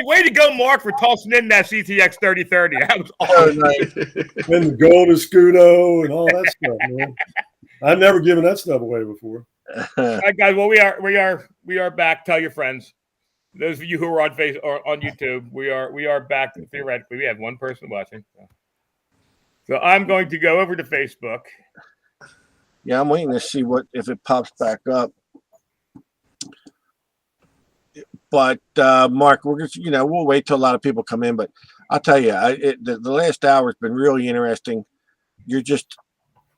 Way to go, Mark, for tossing in that CTX 3030. That was awesome. And the Golden Scudo and all that stuff, man. I've never given that stuff away before. All right, guys. Well, we are back. Tell your friends. Those of you who are on Facebook or on YouTube, we are back. Theoretically, we have one person watching. So I'm going to go over to Facebook. Yeah, I'm waiting to see if it pops back up. But Mark, we're just, we'll wait till a lot of people come in. But I'll tell you, the last hour has been really interesting. You're just,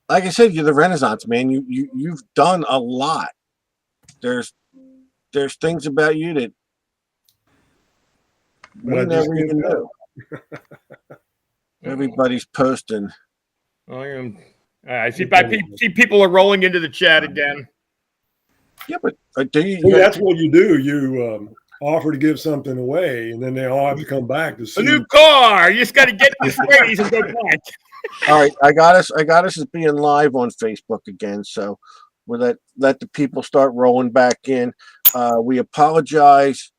like I said, you're the Renaissance man. You've done a lot. There's things about you that we never even knew. Everybody's posting. I see people are rolling into the chat again. Yeah, but that's what you do. You offer to give something away, and then they all have to come back to see a new car. You just got to get this raise and go back. All right, I got us as being live on Facebook again, so we'll let the people start rolling back in. We apologize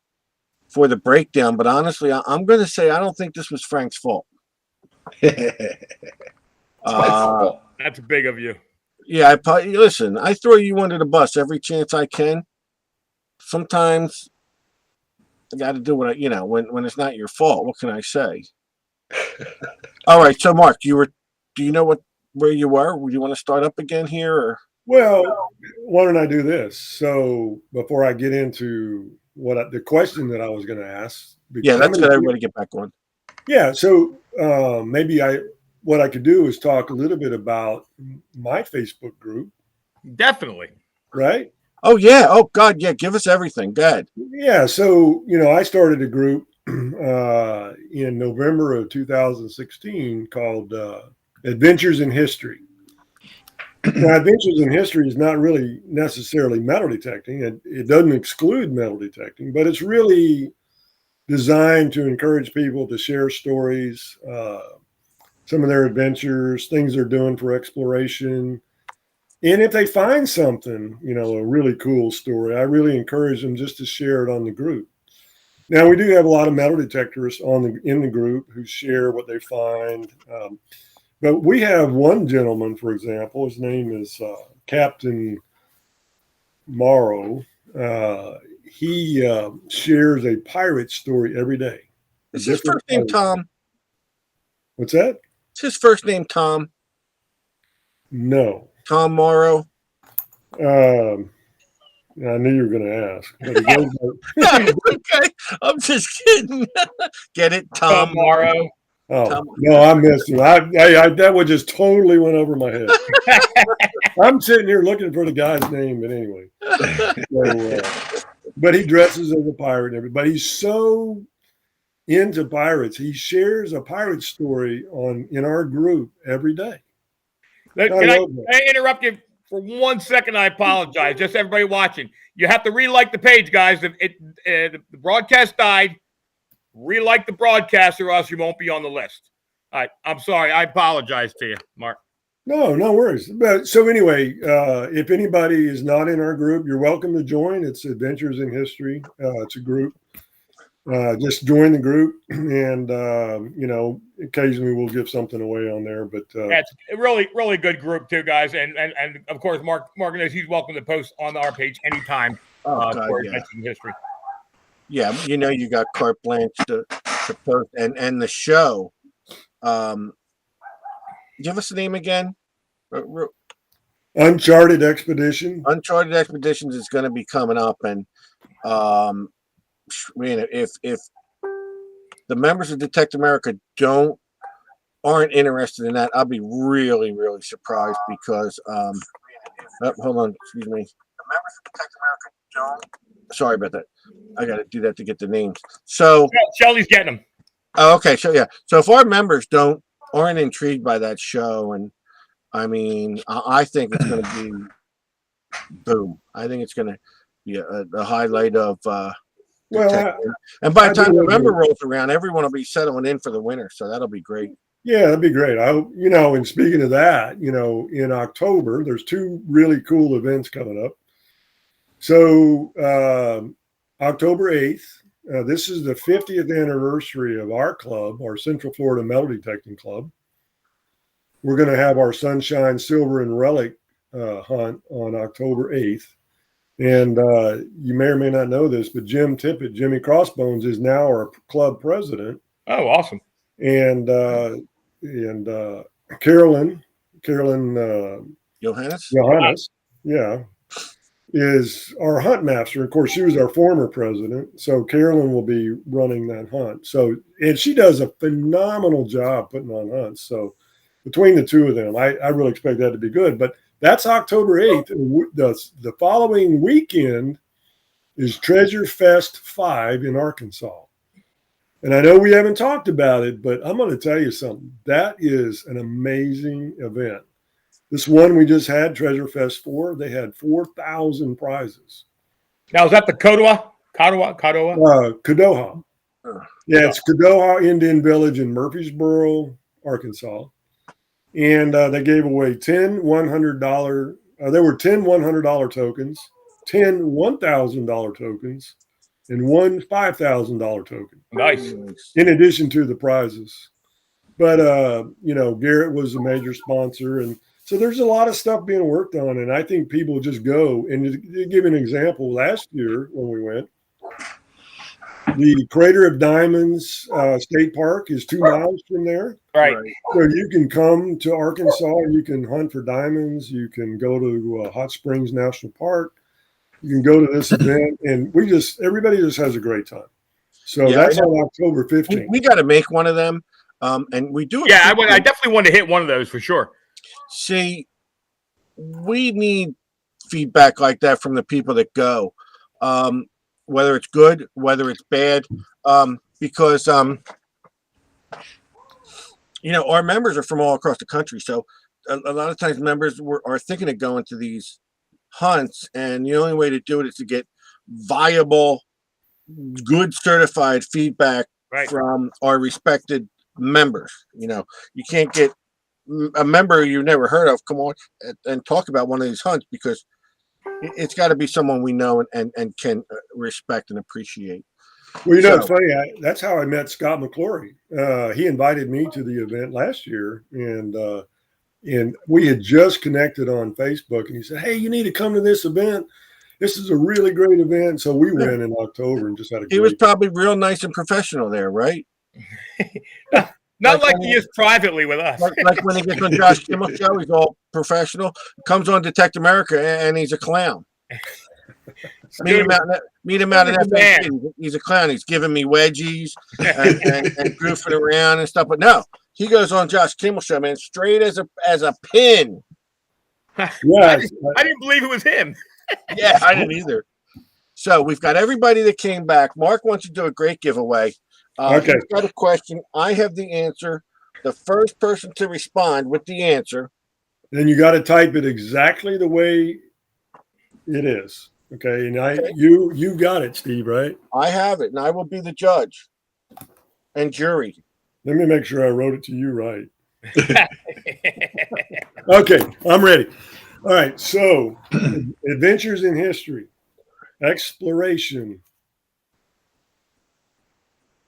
for the breakdown, but honestly, I'm going to say I don't think this was Frank's fault. That's big of you. Yeah, listen, I throw you under the bus every chance I can. Sometimes I got to do what when it's not your fault. What can I say? All right, so Mark, do you know where you were? Do you want to start up again here? Or? Well, why don't I do this? So before I get into the question that I was going to ask. Yeah, let's let everybody get back on. Yeah, so maybe what I could do is talk a little bit about my Facebook group. Definitely. Right? Oh, yeah. Oh, God, yeah. Give us everything. Go ahead. Yeah, so, I started a group in November of 2016 called Adventures in History. Now, Adventures in History is not really necessarily metal detecting. It doesn't exclude metal detecting, but it's really designed to encourage people to share stories, some of their adventures, things they're doing for exploration. And if they find something, a really cool story, I really encourage them just to share it on the group. Now, we do have a lot of metal detectors in the group who share what they find. But we have one gentleman, for example, his name is Captain Morrow. He shares a pirate story every day. Is his first name Tom? What's that? Is his first name Tom? No. Tom Morrow? I knew you were going to ask. Okay, I'm just kidding. Get it, Tom Morrow? Oh, no, I missed you. That one just totally went over my head. I'm sitting here looking for the guy's name, but anyway. So, but he dresses as a pirate and everything. But he's so into pirates. He shares a pirate story in our group every day. Can I interrupt you for 1 second? I apologize. Just everybody watching. You have to re-like the page, guys. The broadcast died. Re-like the broadcast or else you won't be on the list. All right. I'm sorry. I apologize to you, Mark. No worries. But so anyway, if anybody is not in our group, you're welcome to join. It's Adventures in History. It's a group. Just join the group, and occasionally we'll give something away on there. But it's a really, really good group too, guys. And of course, Mark knows he's welcome to post on our page anytime for Adventures in History. Yeah, you got carte blanche to post and the show. Give us the name again. Uncharted Expedition. Uncharted Expeditions is going to be coming up, and if the members of Detect America aren't interested in that, I'll be really, really surprised because hold on, excuse me. The members of Detect America don't. Sorry about that. I got to do that to get the names. So Shelly's getting them. Oh, okay. So yeah. So if our members aren't intrigued by that show, and I mean, I think it's going to be boom. I think it's going to be the highlight of. And by the time November rolls around, everyone will be settling in for the winter, so that'll be great. Yeah, that'd be great. And speaking of that, in October, there's 2 really cool events coming up. So October 8th, This is the 50th anniversary of our club, our Central Florida Metal Detecting Club. We're going to have our Sunshine, Silver, and Relic hunt on October 8th. And you may or may not know this, but Jim Tippett, Jimmy Crossbones, is now our club president. Oh, awesome. And Carolyn Johannes, yeah, is our hunt master. Of course, she was our former president, so Carolyn will be running that hunt. So, and she does a phenomenal job putting on hunts. So, between the two of them, I really expect that to be good. But that's October 8th. The following weekend is Treasure Fest 5 in Arkansas. And I know we haven't talked about it, but I'm going to tell you something. That is an amazing event. This one we just had, Treasure Fest 4, they had 4,000 prizes. Now, is that the Kadoha? Kadoha. Yeah, it's Kadoha Indian Village in Murfreesboro, Arkansas. And they gave away 10 $100. There were 10 $100 tokens, 10 $1,000 tokens, and one $5,000 token. Nice. In addition to the prizes. But, Garrett was a major sponsor. And so there's a lot of stuff being worked on. And I think people just go. And to give an example, last year when we went, the Crater of Diamonds State Park is 2 miles from there. Right. So you can come to Arkansas and you can hunt for diamonds. You can go to Hot Springs National Park. You can go to this event, and everybody just has a great time. So that's on October 15th. We got to make one of them, and we do. Yeah, I definitely want to hit one of those for sure. See, we need feedback like that from the people that go. Whether it's good, whether it's bad, because our members are from all across the country. So a lot of times members are thinking of going to these hunts, and the only way to do it is to get viable, good certified feedback from our respected members. You can't get a member you've never heard of come on and talk about one of these hunts, because it's got to be someone we know and can respect and appreciate. Well, it's funny. That's how I met Scott McClory. He invited me to the event last year, and we had just connected on Facebook. And he said, "Hey, you need to come to this event. This is a really great event." So we went in October and just had a. He was probably real nice and professional there, right? Not like he is privately with us. Like when he gets on Josh Kimmel show, he's all professional. Comes on Detect America, and he's a clown. Meet him out in FNC. He's a clown. He's giving me wedgies and goofing around and stuff. But no, he goes on Josh Kimmel show, man, straight as a pin. Yeah, I didn't believe it was him. Yeah, I didn't either. So we've got everybody that came back. Mark wants to do a great giveaway. Okay. He's got a question. I have the answer. The first person to respond with the answer. Then you got to type it exactly the way it is. Okay. And you got it, Steve, right? I have it, and I will be the judge and jury. Let me make sure I wrote it to you right. Okay. I'm ready. All right. So, adventures in history, exploration,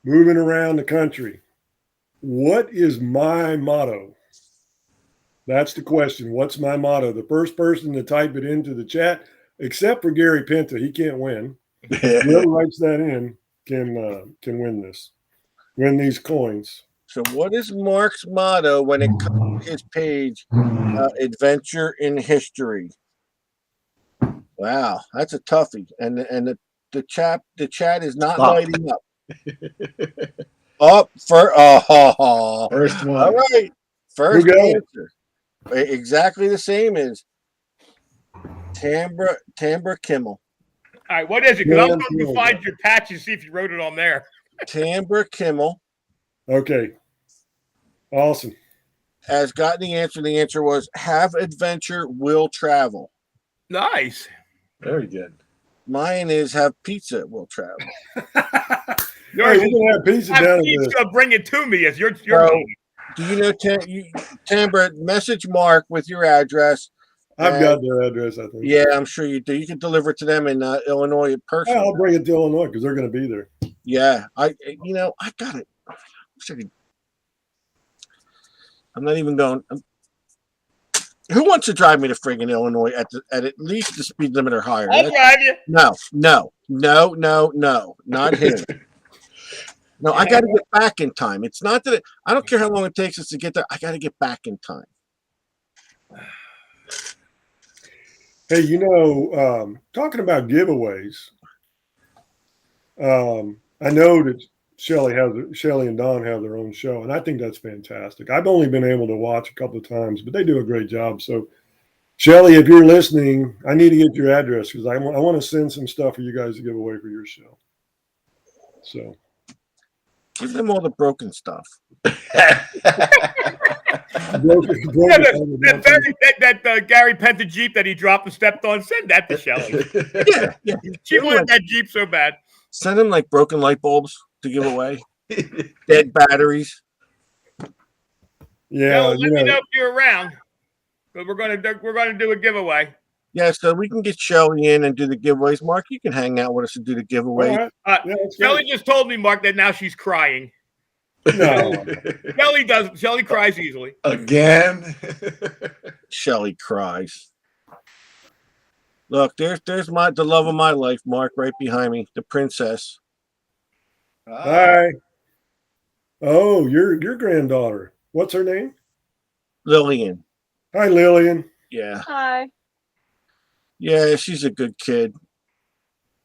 moving around the country. What is my motto? That's the question. What's my motto? The first person to type it into the chat, except for Gary Pinta, he can't win. Whoever writes that in can win this. Win these coins. So what is Mark's motto when it comes to his page, Adventure in History? Wow, that's a toughie. And the chat is not lighting up. First one. All right. First answer. Exactly the same as Tambra Kimmel. All right, what is it? Because I'm going to find your patch and see if you wrote it on there. Tambra Kimmel. Okay. Awesome. Has gotten the answer. The answer was have adventure, will travel. Nice. Very good. Mine is have pizza, will travel. Yours is have pizza down pizza, bring it to me. It's your do you know, Tambra, message Mark with your address, I've got their address, I think. Yeah, I'm sure you do. You can deliver it to them in Illinois in person. I'll bring it to Illinois because they're going to be there. Yeah, I got it. I'm not even going. Who wants to drive me to friggin' Illinois at least the speed limit or higher? I'll drive you. No, not him. No, I got to get back in time. It's not that I don't care how long it takes us to get there. I got to get back in time. Hey, talking about giveaways, I know that Shelly and Don have their own show, and I think that's fantastic. I've only been able to watch a couple of times, but they do a great job. So, Shelly, if you're listening, I need to get your address because I want to send some stuff for you guys to give away for your show. So, give them all the broken stuff. That Gary Penta Jeep that he dropped and stepped on, send that to Shelly. Yeah. She wanted that Jeep so bad. Send them like broken light bulbs to give away, dead batteries. Yeah, let me know if you're around. But we're gonna do a giveaway. Yeah, so we can get Shelly in and do the giveaways. Mark, you can hang out with us and do the giveaway. Right. Shelly just told me, Mark, that now she's crying. No. Shelly cries easily. Again? Shelly cries. Look, there's the love of my life, Mark, right behind me, the princess. Hi. Oh, your granddaughter. What's her name? Lillian. Hi, Lillian. Yeah. Hi. Yeah, she's a good kid.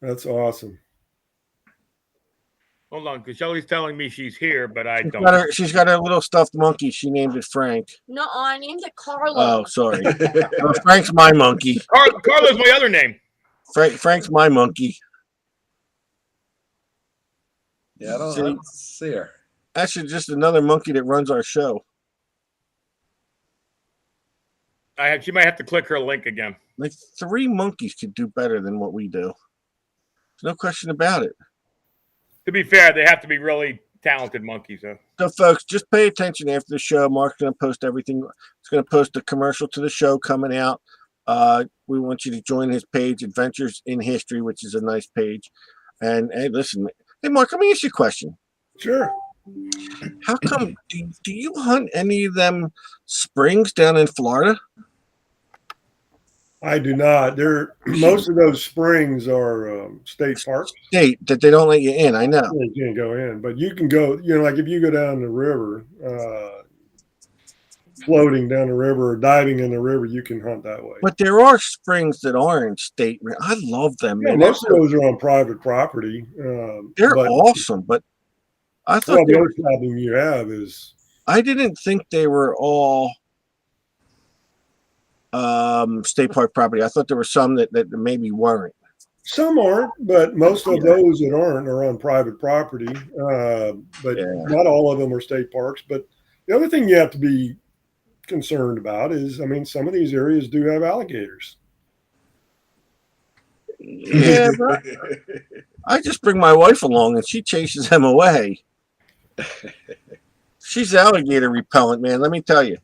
That's awesome. Hold on, because Shelly's telling me she's here, but I don't. She's got her little stuffed monkey. She named it Frank. No, I named it Carla. Oh, sorry. Frank's my monkey. Carla's my other name. Frank's my monkey. Yeah, I don't see her. Actually, just another monkey that runs our show. She might have to click her link again. Like 3 monkeys could do better than what we do. There's no question about it. To be fair, they have to be really talented monkeys, though. So, folks, just pay attention after the show. Mark's going to post everything. He's going to post a commercial to the show coming out. We want you to join his page, Adventures in History, which is a nice page. And, hey, listen. Hey, Mark, let me ask you a question. Sure. How come, do you hunt any of them springs down in Florida? I do not. Most of those springs are state parks. State that they don't let you in. I know. You can't go in, but you can go. Like if you go down the river, floating down the river or diving in the river, you can hunt that way. But there are springs that are in state. I love them. Yeah, most of those are on private property. They're awesome, but I thought the other problem you have is I didn't think they were all state park property. I thought there were some that maybe weren't. Some aren't, but most of those that aren't are on private property. But not all of them are state parks. But the other thing you have to be concerned about is, some of these areas do have alligators. Yeah, but I just bring my wife along and she chases them away. She's alligator repellent, man. Let me tell you.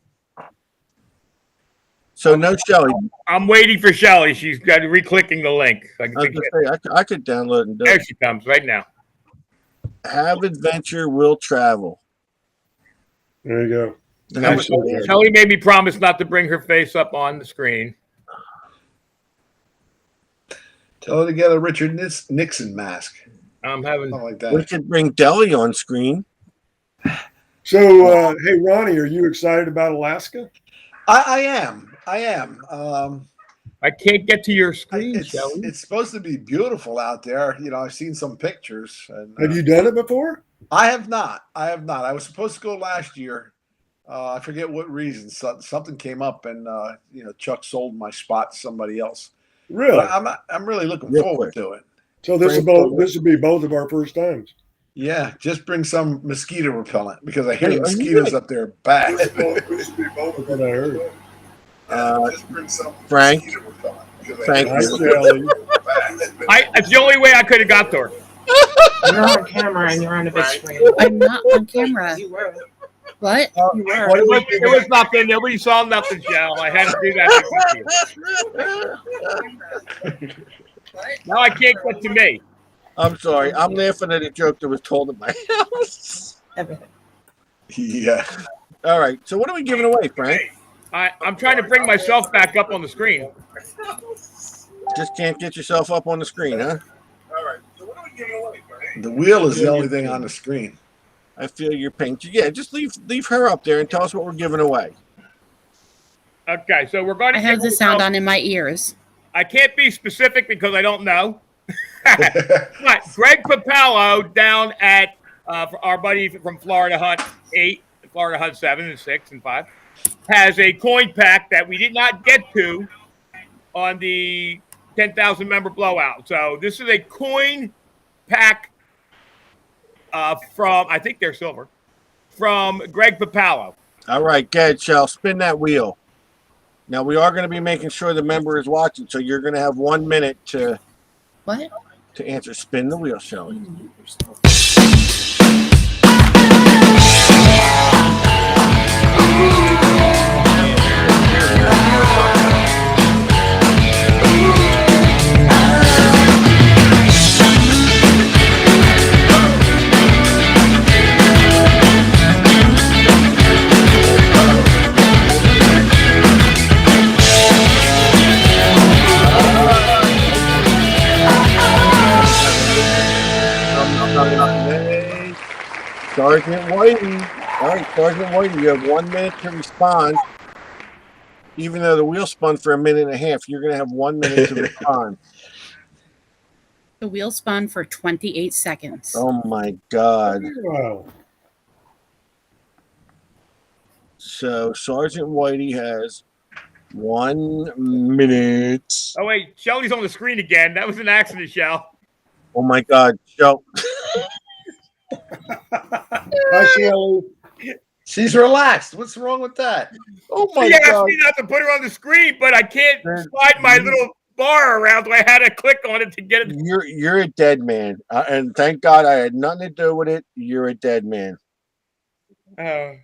So no Shelly. I'm waiting for Shelly. She's got re-clicking the link. I could download and do there it. She comes right now. Have adventure, will travel. There you go. Shelly made me promise not to bring her face up on the screen. Tell her to get a Richard Nixon mask. I'm having something like that. We could bring Deli on screen. So, hey, Ronnie, are you excited about Alaska? I am. I can't get to your screen, Shelly. It's supposed to be beautiful out there. I've seen some pictures. And, have you done it before? I have not. I was supposed to go last year. I forget what reason. Something came up, and Chuck sold my spot to somebody else. Really? But I'm really looking forward to it. So this will be both of our first times. Yeah, just bring some mosquito repellent because I hear mosquitoes up there bad. This will be both of what I heard. Just bring some Frank. mosquito repellent. Thank you. It's the only way I could have got to her. You're on camera and you're on a big screen. I'm not on camera. You were. What? What It do we was, it was nothing. Nobody saw nothing, Shell. I had to do that. Now I can't get to me. I'm sorry. I'm laughing at a joke that was told at my house. Yeah. All right. So what are we giving away, Frank? I'm trying to bring myself back up on the screen. Just can't get yourself up on the screen, huh? The wheel is the only thing on the screen. I feel your pain. Yeah, just leave her up there and tell us what we're giving away. Okay, so we're going to I have give the sound ourselves- on in my ears. I can't be specific because I don't know. But Greg Papalo down at our buddy from Florida Hunt 8, Florida Hunt 7 and 6 and 5 has a coin pack that we did not get to on the 10,000 member blowout. So this is a coin pack from, I think they're silver, from Greg Papalo. All right, Ged, shall spin that wheel. Now we are going to be making sure the member is watching, so you're going to have 1 minute to What? answer. Spin the wheel, Shelly. Sergeant Whitey. All right, Sergeant Whitey, you have 1 minute to respond. Even though the wheel spun for a minute and a half, you're going to have 1 minute to respond. The wheel spun for 28 seconds. Oh my God. Wow. So Sergeant Whitey has 1 minute. Oh, wait, Shelly's on the screen again. That was an accident, Shell. Oh my God, Shell. Hi, Shelley. She's relaxed. What's wrong with that? Oh my She asked God. me not to put her on the screen, but I can't slide my little bar around, so I had to click on it to get it. You're a dead man, and thank God I had nothing to do with it. You're a dead man. Oh.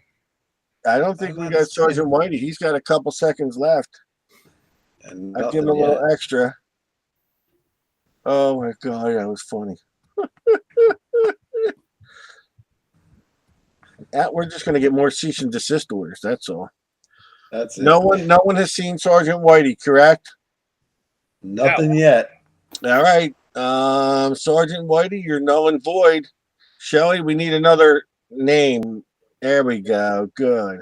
I don't think we got Sergeant Whitey. He's got a couple seconds left. And I'll give him a little extra. Oh my God, that was funny. We're just going to get more cease and desist orders. That's all. That's it. No one has seen Sergeant Whitey, correct? Nothing yet. All right, Sergeant Whitey, you're null and void. Shelley, we need another name. There we go. Good.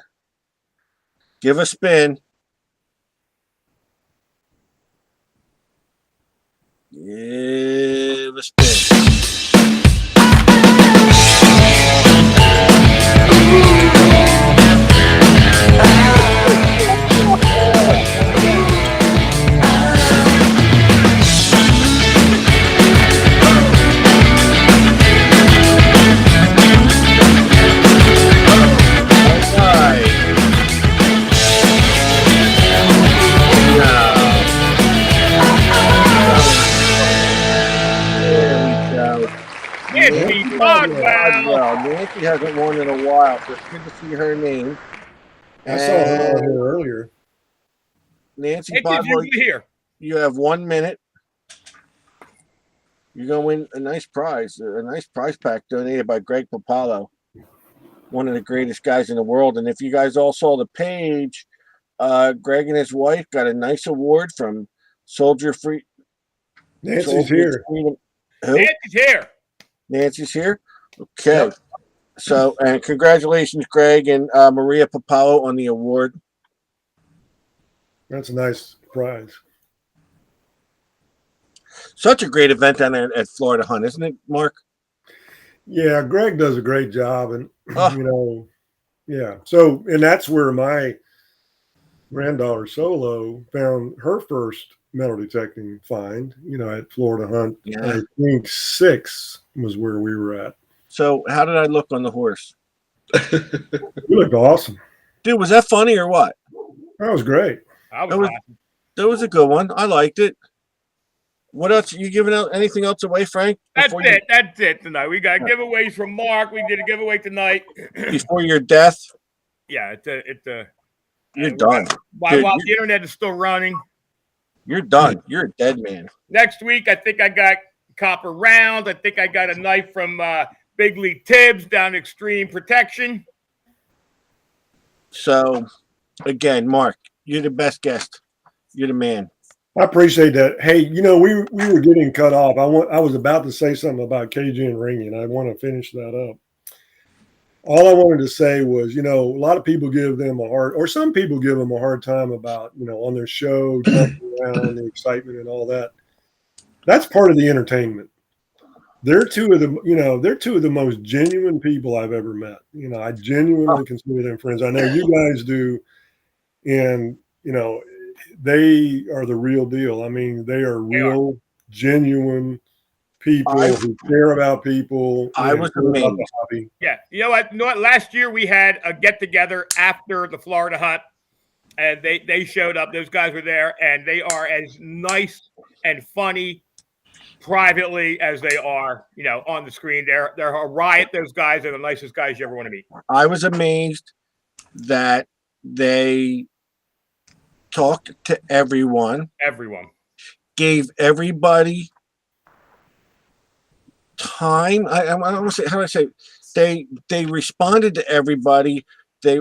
Give a spin. Give a spin. Nancy Bardwell. Nancy hasn't won in a while, so it's good to see her name. I saw her on here earlier. Nancy It's Bardwell, usually here. you have 1 minute. You're going to win a nice prize pack donated by Greg Papalo, one of the greatest guys in the world. And if you guys all saw the page, Greg and his wife got a nice award from Soldier Free. Nancy's here. Freedom. Who? Nancy's here. Nancy's here. Okay. So, and congratulations, Greg and Maria Papalo, on the award. That's a nice prize. Such a great event down there at Florida Hunt, isn't it, Mark? Yeah, Greg does a great job, and Oh. you know, yeah. So, and that's where my granddaughter Solo found her first metal detecting find. You know, at Florida Hunt. Yeah. I think 6 was where we were at. So, how did I look on the horse? You looked awesome. Dude, was that funny or what? That was great. I was That was- laughing. That was a good one. I liked it. What else? You giving out anything else away, Frank? That's it. That's it tonight. We got giveaways from Mark. We did a giveaway tonight. Before your death? Yeah, it's a. You're and done. While Dude, the internet is still running. You're done. You're a dead man. Next week, I think I got Copper Round. I think I got a knife from Big League Tibbs down Extreme Protection. So, again, Mark, you're the best guest. You're the man. I appreciate that. Hey, you know, we were getting cut off. I was about to say something about KG and ringing. I want to finish that up. All I wanted to say was, you know, a lot of people give them a hard, or some people give them a hard time about, you know, on their show, jumping around, the excitement and all that. That's part of the entertainment. They're two of the most genuine people I've ever met. You know, I genuinely consider them friends. I know you guys do, and you know, they are the real deal. I mean, they are real, genuine people who care about people. I was amazed. The hobby. Yeah, you know what? Last year we had a get together after the Florida Hunt, and they showed up. Those guys were there, and they are as nice and funny privately as they are, you know, on the screen. They're a riot. Those guys are the nicest guys you ever want to meet. I was amazed that they talked to everyone. Everyone gave everybody time. I don't want to say, how do I say? They responded to everybody. They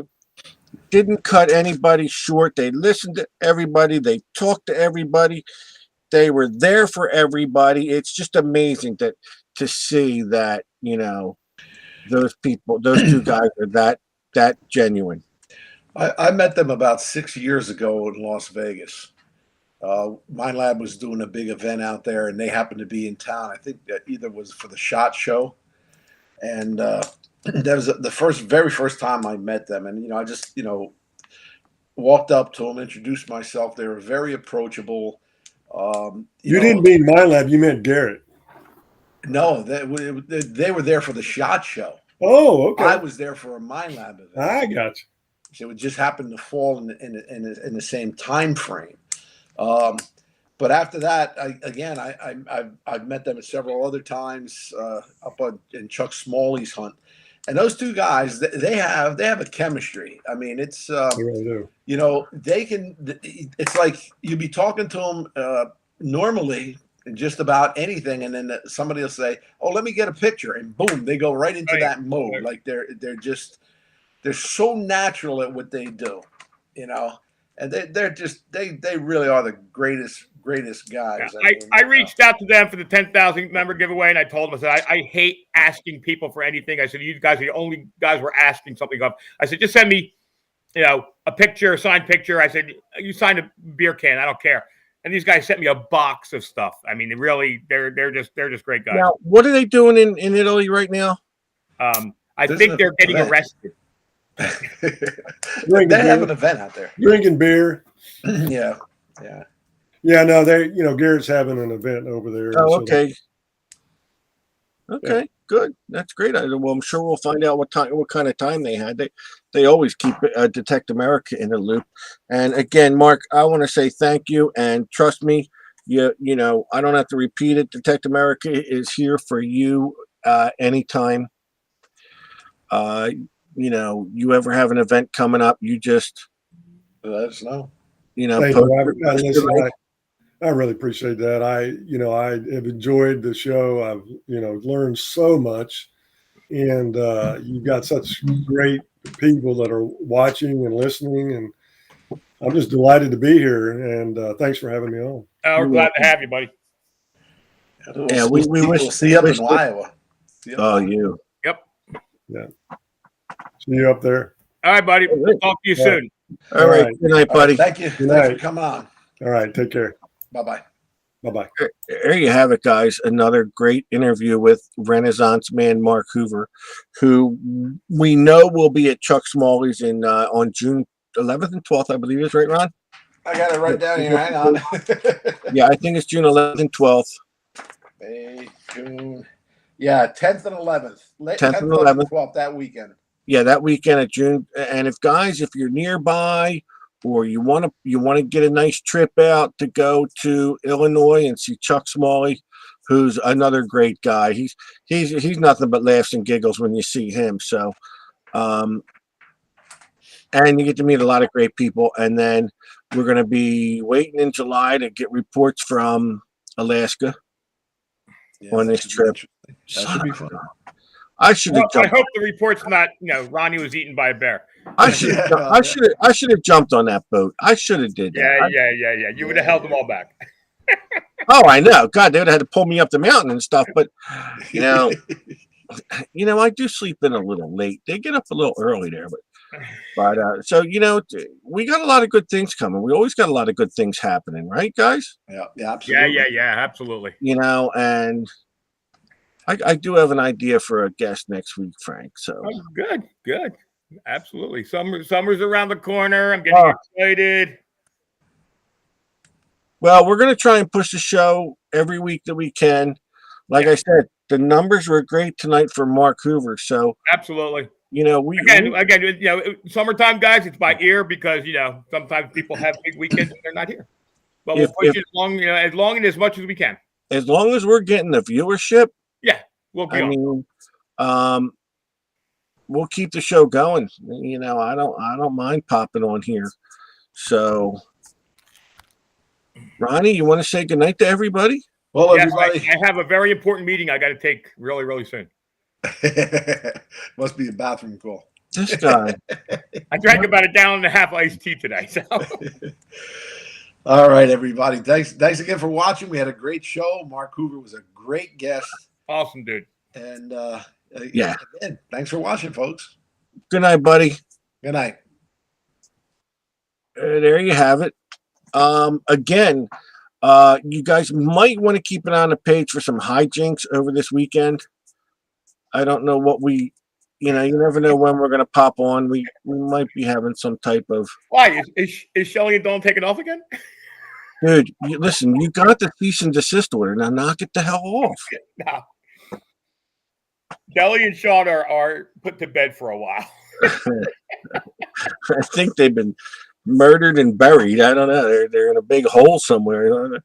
didn't cut anybody short. They listened to everybody. They talked to everybody. They were there for everybody. It's just amazing to see that, you know, those people, those two guys are that genuine. I met them about 6 years ago in Las Vegas. Mind Lab was doing a big event out there, and they happened to be in town. I think that either was for the SHOT Show, and that was the very first time I met them. And you know, I just walked up to them, introduced myself. They were very approachable. You didn't mean Mind Lab, you meant Garrett. No, they were there for the SHOT Show. Oh, okay. I was there for a Mind Lab event. I got you. So it just happened to fall in the same time frame. But after that, I've met them several other times up in Chuck Smalley's hunt, and those two guys they have a chemistry. I mean, it's They really do. you know, they can. It's like you'd be talking to them normally just about anything, and then somebody will say, "Oh, let me get a picture," and boom, they go right into that mode. Like they're so natural at what they do, you know, and they really are the greatest guys. Yeah, I reached out to them for the 10,000 member giveaway, and I told them, I said, I hate asking people for anything. I said, you guys are the only guys we're asking something of. I said, just send me, you know, a picture, a signed picture. I said, you signed a beer can, I don't care. And these guys sent me a box of stuff. I mean, they're just great guys. Now, what are they doing in Italy right now? I think they're getting arrested. They have an event out there. Drinking beer. Yeah. No, Garrett's having an event over there. Oh, so okay. Okay, good. That's great. Well, I'm sure we'll find out what kind of time they had. They always keep Detect America in the loop. And again, Mark, I want to say thank you. And trust me, you know, I don't have to repeat it. Detect America is here for you anytime. You know, you ever have an event coming up, you just let us know. You know, thank you. I really appreciate that. I have enjoyed the show. I've, learned so much, and you've got such great people that are watching and listening, and I'm just delighted to be here. And thanks for having me on. We're glad to have you, buddy. Yeah, we wish see you up in Iowa. Oh, you. Yep. Yeah. See you up there. All right, buddy. We'll talk to you soon. All right. Good night, buddy. Thank you. Good Thanks night. for coming on. All right. Take care. Bye-bye. Bye-bye. There you have it, guys. Another great interview with Renaissance man Mark Hoover, who we know will be at Chuck Smalley's on June 11th and 12th, I believe is right, Ron? I got it right down here. Hang on. Yeah, I think it's June 11th and 12th. May, June. Yeah, 10th and 11th. 10th and 11th. 12th that weekend. Yeah, that weekend at June. And if you're nearby, or you want to get a nice trip out to go to Illinois and see Chuck Smalley, who's another great guy. He's nothing but laughs and giggles when you see him. So and you get to meet a lot of great people. And then we're going to be waiting in July to get reports from Alaska Yeah, on that this should be trip. interesting. That should be fun. I should Well, have I jumped. hope the report's not, Ronnie was eaten by a bear. I should have jumped on that boat. I should have did that. Yeah. You would have held them all back. Oh, I know. God, they would have had to pull me up the mountain and stuff. But you know, I do sleep in a little late. They get up a little early there, but so we got a lot of good things coming. We always got a lot of good things happening, right, guys? Yeah, absolutely. Yeah, absolutely. And I do have an idea for a guest next week, Frank. So Oh, good. Absolutely. Summer's around the corner. I'm getting excited. well, we're gonna try and push the show every week that we can. Like I said, the numbers were great tonight for Mark Hoover. So Absolutely. we Again, summertime, guys, it's by ear because sometimes people have big weekends and they're not here. But we'll push it as long and as much as we can. as long as we're getting the viewership, We'll be on. we'll keep the show going. I don't mind popping on here. So, Ronnie, you want to say goodnight to everybody? Well, Yes, everybody. I have a very important meeting I got to take really, really soon. Must be a bathroom call. This guy. I drank about a gallon and a half iced tea today. So All right, everybody. Thanks again for watching. We had a great show. Mark Hoover was a great guest. awesome, dude. And Yeah. again, thanks for watching, folks. Good night, buddy. Good night. There you have it. Again, you guys might want to keep an eye on the page for some hijinks over this weekend. I don't know what you never know when we're going to pop on. We might be having some type of. Why is Shelly and Dawn taking off again? Dude, listen, you got the cease and desist order. Now knock it the hell off. No. Shelly and Sean are put to bed for a while. I think they've been murdered and buried. I don't know. They're in a big hole somewhere.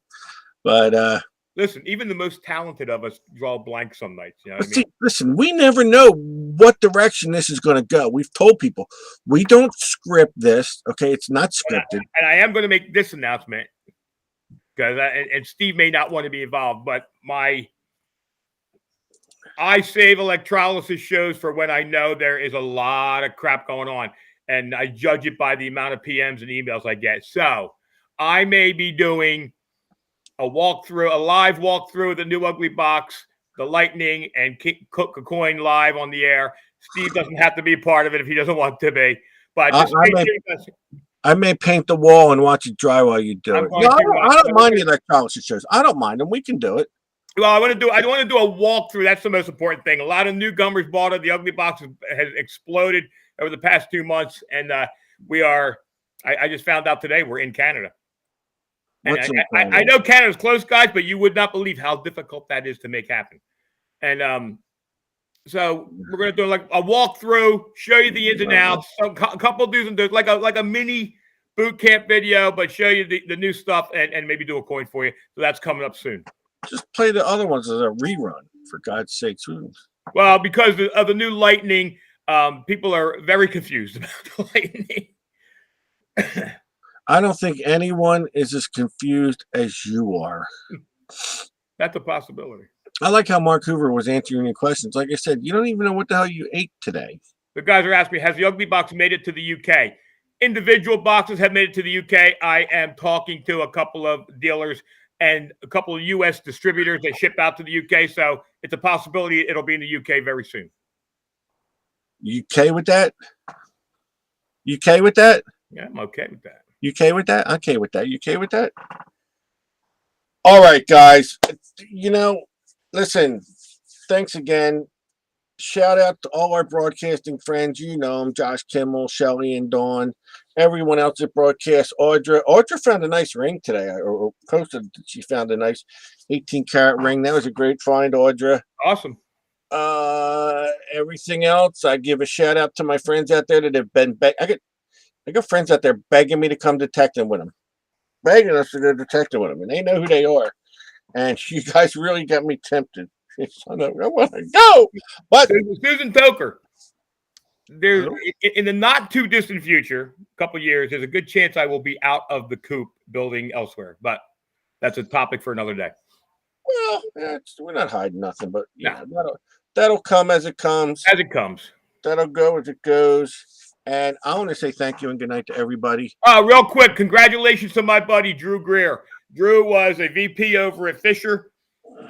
But Listen, even the most talented of us draw blank some nights. You know what I mean? see, listen, we never know what direction this is going to go. We've told people we don't script this. Okay, it's not scripted. And I am going to make this announcement because and Steve may not want to be involved, but I save electrolysis shows for when I know there is a lot of crap going on, and I judge it by the amount of PMs and emails I get. So I may be doing a live walkthrough of the new Ugly Box, the Lightning, and Cook a Coin live on the air. Steve doesn't have to be a part of it if he doesn't want to be. But I may paint the wall and watch it dry while you do it. No, I don't mind the electrolysis shows. I don't mind them. We can do it. Well, I want to do a walkthrough. That's the most important thing. A lot of newcomers bought it. The Ugly Box has exploded over the past 2 months, and we are. I just found out today we're in Canada. And I know Canada's close, guys, but you would not believe how difficult that is to make happen. And so we're going to do like a walkthrough, show you the ins and outs, a couple do's and don'ts, like a mini boot camp video, but show you the new stuff and maybe do a coin for you. So that's coming up soon. Just play the other ones as a rerun, for God's sakes. Well, because of the new Lightning, people are very confused about the Lightning. I don't think anyone is as confused as you are. That's a possibility. I like how Mark Hoover was answering your questions. Like I said, you don't even know what the hell you ate today. The guys are asking me, has the Ugly Box made it to the UK? Individual boxes have made it to the UK. I am talking to a couple of dealers and a couple of U.S. distributors that ship out to the UK. So it's a possibility it'll be in the UK very soon. You okay with that? You okay with that? Yeah, I'm okay with that. You okay with that? I'm okay with that. You okay with that? All right, guys. Listen, thanks again. Shout out to all our broadcasting friends. You know them, Josh Kimmel, Shelly and Dawn, everyone else that broadcasts. Audra found a nice ring today, or posted that she found a nice 18-karat ring. That was a great find, Audra. Awesome. Everything else, I give a shout out to my friends out there that have been I got friends out there begging me to come detecting with them, begging us to go detecting with them, and they know who they are. And you guys really got me tempted. I want to go, but Susan Toker. there's Oh. in the not too distant future, a couple years, there's a good chance I will be out of the coop building elsewhere. But that's a topic for another day. Well, we're not hiding nothing, but No. that'll come as it comes. As it comes. That'll go as it goes. And I want to say thank you and good night to everybody. Real quick, congratulations to my buddy Drew Greer. Drew was a VP over at Fisher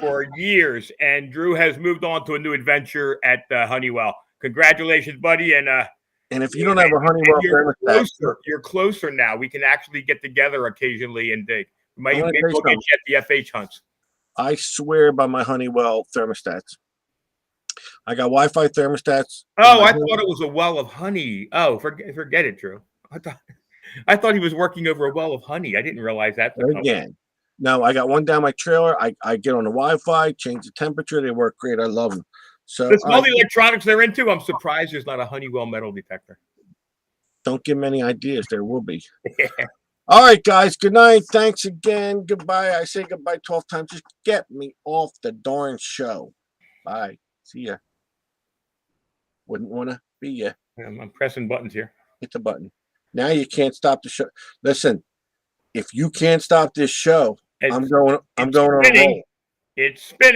for years, and Drew has moved on to a new adventure at Honeywell. Congratulations, buddy! And if you don't have a Honeywell thermostat, you're closer now. We can actually get together occasionally, and we might I'm gonna maybe tell you we'll get you at the FH hunts. I swear by my Honeywell thermostats. I got Wi-Fi thermostats. Oh, I thought it was a well of honey. Oh, forget it, Drew. I thought he was working over a well of honey. I didn't realize that. Again. No, I got one down my trailer. I get on the Wi-Fi, change the temperature. They work great. I love them. So Listen, all the electronics they're into, I'm surprised there's not a Honeywell metal detector. don't give them any ideas. There will be. All right, guys. Good night. Thanks again. Goodbye. I say goodbye 12 times. Just get me off the darn show. Bye. See ya. Wouldn't want to be ya. I'm pressing buttons here. Hit the button. Now you can't stop the show. Listen, if you can't stop this show, I'm going on a roll. It's spinning.